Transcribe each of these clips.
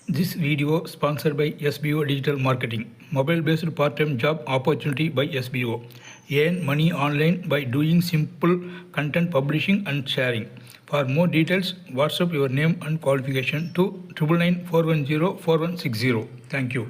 This video sponsored by SBO Digital Marketing, mobile-based part-time job opportunity by SBO. Earn money online by doing simple content publishing and sharing. For more details, WhatsApp your name and qualification to 999 410 4160. Thank you.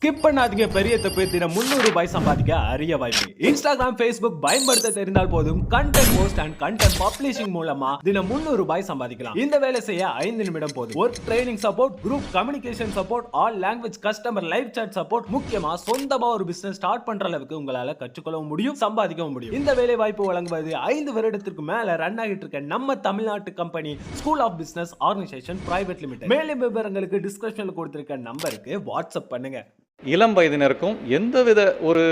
Skip பண்ணாதீங்க. பெரிய தப்பு. தினம் 300 ரூபாய் சம்பாதிக்க அரிய வாய்ப்பு. Instagram, Facebook பயன்படுத்த தெரிந்தால் போதும் content post and content publishing மூலமா தினம் 300 ரூபாய் சம்பாதிக்கலாம். இந்த வேலை செய்ய 5 நிமிடம் போதும். Work training support, group communication support, all language customer live chat support, முக்கியமா சொந்தமா ஒரு பிசினஸ் ஸ்டார்ட் பண்ற அளவுக்கு உங்களால கற்றுக்கொள்ளவும் முடியும், சம்பாதிக்கவும் முடியும். இந்த வேலை வாய்ப்பு வழங்குவது 5 வருடத்திற்கு மேல ரன் ஆகிட்டு இருக்க நம்ம தமிழ்நாட்டு company school of business organization private limited. மேலும் விவரங்களுக்கு டிஸ்கிரிப்ஷன்ல கொடுத்திருக்க நம்பருக்கு வாட்ஸ்அப் பண்ணுங்க. இளம் வயதினருக்கும் எந்தவித ஒரு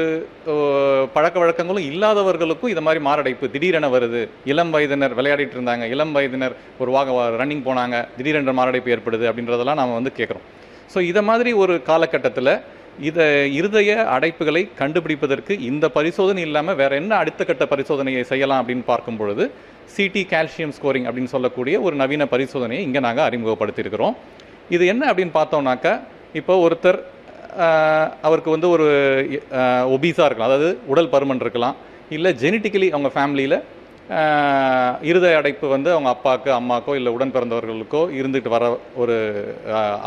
பழக்க வழக்கங்களும் இல்லாதவர்களுக்கும் இது மாதிரி மாரடைப்பு திடீரென வருது. இளம் வயதினர் விளையாடிட்டு இருந்தாங்க, இளம் வயதினர் ஒரு ரன்னிங் போனாங்க, திடீரென்ற மாரடைப்பு ஏற்படுது அப்படின்றதெல்லாம் நாம் கேட்குறோம். ஸோ இதை மாதிரி ஒரு காலகட்டத்தில் இதை இருதய அடைப்புகளை கண்டுபிடிப்பதற்கு இந்த பரிசோதனை இல்லாமல் வேறு என்ன அடுத்த கட்ட பரிசோதனையை செய்யலாம் அப்படின்னு பார்க்கும் பொழுது சிடி கால்சியம் ஸ்கோரிங் அப்படின்னு சொல்லக்கூடிய ஒரு நவீன பரிசோதனையை இங்கே நாங்கள் அறிமுகப்படுத்தியிருக்கிறோம். இது என்ன அப்படின்னு பார்த்தோம்னாக்கா, இப்போ ஒருத்தர் அவருக்கு ஒரு ஒபீஸாக இருக்கலாம், அதாவது உடல் பருமன் இருக்கலாம், இல்லை ஜெனட்டிக்கலி அவங்க ஃபேமிலியில் இருதய அடைப்பு அவங்க அப்பாவுக்கு அம்மாக்கோ இல்லை உடன் பிறந்தவர்களுக்கோ இருந்துட்டு வர ஒரு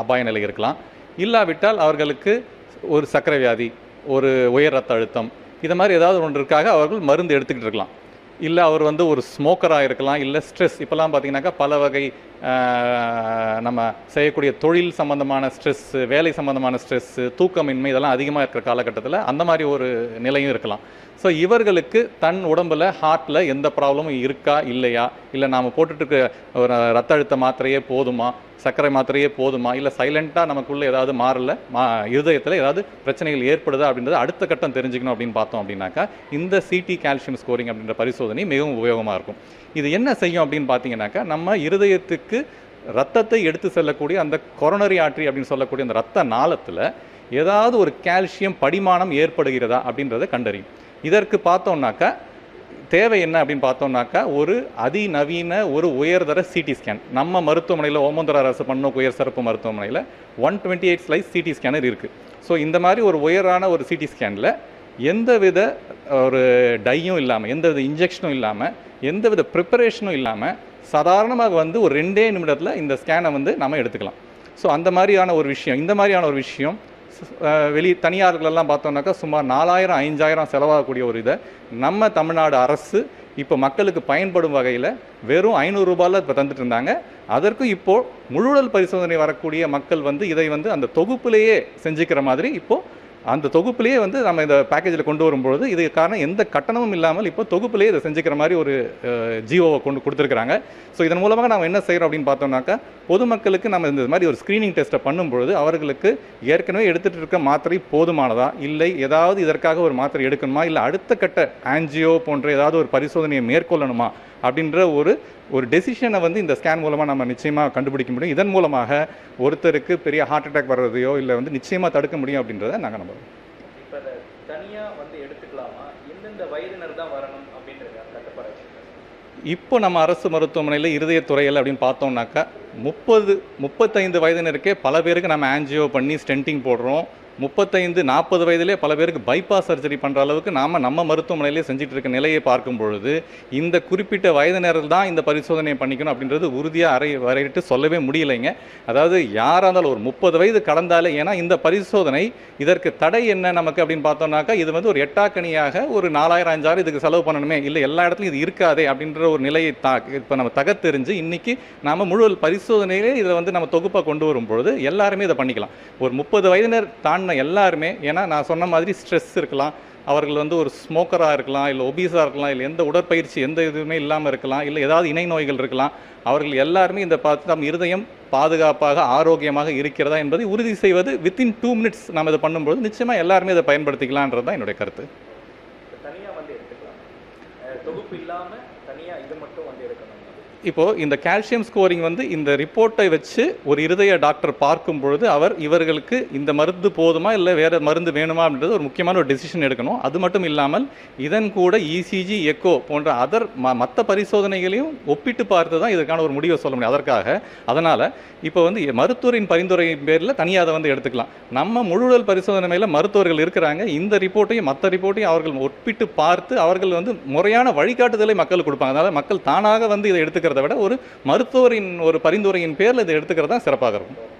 அபாய நிலை இருக்கலாம். இல்லாவிட்டால் அவர்களுக்கு ஒரு சர்க்கரை வியாதி, ஒரு உயர் ரத்த அழுத்தம், இது மாதிரி ஏதாவது ஒன்றுக்காக அவர்கள் மருந்து எடுத்துக்கிட்டு இருக்கலாம். இல்லை அவர் ஒரு ஸ்மோக்கராக இருக்கலாம், இல்லை ஸ்ட்ரெஸ். இப்போல்லாம் பார்த்தீங்கன்னாக்கா பல வகை நம்ம செய்யக்கூடிய தொழில் சம்மந்தமான ஸ்ட்ரெஸ்ஸு, வேலை சம்மந்தமான ஸ்ட்ரெஸ்ஸு, தூக்கமின்மை இதெல்லாம் அதிகமாக இருக்கிற காலகட்டத்தில் அந்த மாதிரி ஒரு நிலையும் இருக்கலாம். ஸோ இவர்களுக்கு தன் உடம்பில் ஹார்ட்டில் எந்த ப்ராப்ளமும் இருக்கா இல்லையா, இல்லை நாம் போட்டுட்டு ஒரு ரத்த அழுத்த மாத்திரையே போதுமா, சர்க்கரை மாத்திரையே போதுமா, இல்லை சைலண்ட்டாக நமக்குள்ளே ஏதாவது இருதயத்தில் ஏதாவது பிரச்சனைகள் ஏற்படுதா அப்படின்றத அடுத்த கட்டம் தெரிஞ்சுக்கணும் அப்படின்னு பார்த்தோம் அப்படின்னாக்கா இந்த சிடி கால்சியம் ஸ்கோரிங் அப்படின்ற பரிசோதனை மிகவும் உபயோகமாக இருக்கும். இது என்ன செய்யும் அப்படின்னு பார்த்தீங்கன்னாக்கா, நம்ம இருதயத்துக்கு ரத்தத்தை எடுத்து செல்லக்கூடிய அந்த கொரோனரி ஆர்டரி அப்படின்னு சொல்லக்கூடிய அந்த ரத்த நாளத்தில் ஏதாவது ஒரு கால்சியம் படிமானம் ஏற்படுகிறதா அப்படின்றத கண்டறியும். இதற்கு பார்த்தோம்னாக்கா தேவை என்ன அப்படின்னு பார்த்தோம்னாக்கா, ஒரு அதிநவீன ஒரு உயர்தர சிடி ஸ்கேன் நம்ம மருத்துவமனையில் ஓமந்தூர் அரசு பன்னோக்கு உயர் சிறப்பு மருத்துவமனையில் 128 ஸ்லைஸ் சிடி ஸ்கேனர் இருக்குது. ஸோ இந்த மாதிரி ஒரு உயரான ஒரு சிடி ஸ்கேனில் எந்தவித ஒரு டையும் இல்லாமல், எந்தவித இன்ஜெக்ஷனும் இல்லாமல், எந்தவித ப்ரிப்பரேஷனும் இல்லாமல் சாதாரணமாக ஒரு 2 நிமிடத்தில் இந்த ஸ்கேனை நம்ம எடுத்துக்கலாம். ஸோ அந்த மாதிரியான ஒரு விஷயம், இந்த மாதிரியான ஒரு விஷயம் தனியார்களெல்லாம் பார்த்தோம்னாக்கா சுமார் 4000 5000 செலவாகக்கூடிய ஒரு இதை நம்ம தமிழ்நாடு அரசு இப்போ மக்களுக்கு பயன்படும் வகையில் வெறும் 500 ரூபாயில் இப்போ தந்துட்டு இருந்தாங்க. அதற்கும் இப்போது முழுடல் பரிசோதனை வரக்கூடிய மக்கள் இதை அந்த தொகுப்புலேயே செஞ்சுக்கிற மாதிரி இப்போது அந்த தொகுப்புலேயே நம்ம இந்த பேக்கேஜில் கொண்டு வரும்பொழுது இது காரணம் எந்த கட்டணமும் இல்லாமல் இப்போ தொகுப்புலேயே இதை செஞ்சுக்கிற மாதிரி ஒரு ஜியோவை கொடுத்துருக்குறாங்க. ஸோ இதன் மூலமாக நம்ம என்ன செய்கிறோம் அப்படின்னு பார்த்தோம்னாக்கா, பொதுமக்களுக்கு நம்ம இந்த மாதிரி ஒரு ஸ்க்ரீனிங் டெஸ்ட்டை பண்ணும்பொழுது அவர்களுக்கு ஏற்கனவே எடுத்துகிட்டு இருக்க மாத்திரை போதுமானதா, இல்லை ஏதாவது இதற்காக ஒரு மாத்திரை எடுக்கணுமா, இல்லை அடுத்த கட்ட ஆன்ஜியோ போன்ற ஏதாவது ஒரு பரிசோதனையை மேற்கொள்ளணுமா அப்படின்ற ஒரு டெசிஷனை இந்த ஸ்கேன் மூலமாக நம்ம நிச்சயமாக கண்டுபிடிக்க முடியும். இதன் மூலமாக ஒருத்தருக்கு பெரிய ஹார்ட் அட்டாக் வர்றதையோ இல்லை நிச்சயமாக தடுக்க முடியும் அப்படின்றத நாங்கள் நம்புறோம். இப்போ தனியாக எடுத்துக்கலாமா, எந்தெந்த வயதினர் தான் வரணும் அப்படின்றது கட்டுப்பாடு? இப்போ நம்ம அரசு மருத்துவமனையில் இருதயத்துறையில் அப்படின்னு பார்த்தோம்னாக்கா 30-35 வயதினருக்கே பல பேருக்கு நம்ம ஆன்ஜியோ பண்ணி ஸ்டென்டிங் போடுறோம். 35-40 வயதிலே பல பேருக்கு பைபாஸ் சர்ஜரி பண்ணுற அளவுக்கு நம்ம மருத்துவமனையிலே செஞ்சுட்டு இருக்க நிலையை பார்க்கும் பொழுது இந்த குறிப்பிட்ட வயதினர்கள் தான் இந்த பரிசோதனையை பண்ணிக்கணும் அப்படின்றது உறுதியாக வரையிட்டு சொல்லவே முடியலைங்க. அதாவது யாராக இருந்தாலும் ஒரு 30 வயது கடந்தாலே, ஏன்னா இந்த பரிசோதனை இதற்கு தடை என்ன நமக்கு அப்படின்னு பார்த்தோம்னாக்கா, இது ஒரு எட்டாக்கணியாக ஒரு 4000 5000 இதுக்கு செலவு பண்ணணுமே, இல்லை எல்லா இடத்துலையும் இது இருக்காதே அப்படின்ற ஒரு நிலையை இப்போ நம்ம தகத்தெரிஞ்சு இன்றைக்கி நாம் முழு பரிசோதனையிலே இதை நம்ம தொகுப்பாக கொண்டு வரும்பொழுது எல்லாருமே இதை பண்ணிக்கலாம். ஒரு 30 வயதினர் எல்லாருமே, ஏன்னா நான் சொன்ன மாதிரி ஸ்ட்ரெஸ் இருக்கலாம், அவர்கள் ஒரு ஸ்மோக்கராக இருக்கலாம், இல்லை ஒபீஸாக இருக்கலாம், இல்லை எந்த உடற்பயிற்சி எந்த இதுவுமே இல்லாமல் இருக்கலாம், இல்லை ஏதாவது இணை நோய்கள் இருக்கலாம். அவர்கள் எல்லாருமே இந்த பார்த்து நம்ம இருதயம் பாதுகாப்பாக ஆரோக்கியமாக இருக்கிறதா என்பதை உறுதி செய்வது வித்தின் 2 மினிட்ஸ் நம்ம இதை பண்ணும்போது நிச்சயமாக எல்லாருமே இதை பயன்படுத்திக்கலான்றது தான் என்னுடைய கருத்து. தனியாக எடுத்துக்கலாம், தொகுப்பு இல்லாமல் தனியாக இது மட்டும் எடுக்கணும். இப்போது இந்த கால்சியம் ஸ்கோரிங் வந்து இந்த ரிப்போர்ட்டை வச்சு ஒரு இருதய டாக்டர் பார்க்கும் பொழுது அவர் இவர்களுக்கு இந்த மருந்து போதுமா இல்லை வேறு மருந்து வேணுமா அப்படின்றது ஒரு முக்கியமான ஒரு டெசிஷன் எடுக்கணும். அது மட்டும் இல்லாமல் இதன் கூட இசிஜி எக்கோ போன்ற மற்ற பரிசோதனைகளையும் ஒப்பிட்டு பார்த்து தான் இதற்கான ஒரு முடிவை சொல்ல முடியும். அதனால் இப்போ வந்து மருத்துவரின் பரிந்துரையின் பேரில் தனியாக அதை வந்து எடுத்துக்கலாம். நம்ம முழுடல் பரிசோதனையில் மருத்துவர்கள் இருக்கிறாங்க. இந்த ரிப்போர்ட்டையும் மற்ற ரிப்போர்ட்டையும் அவர்கள் ஒப்பிட்டு பார்த்து அவர்கள் வந்து முறையான வழிகாட்டுதலை மக்களுக்கு கொடுப்பாங்க. அதனால் மக்கள் தானாக வந்து இதை எடுத்துக்கிறத விட ஒரு மருத்துவரின் ஒரு பரிந்துரையின் பேரில் இதை எடுத்துக்கிறது தான் சிறப்பாக இருக்கும்.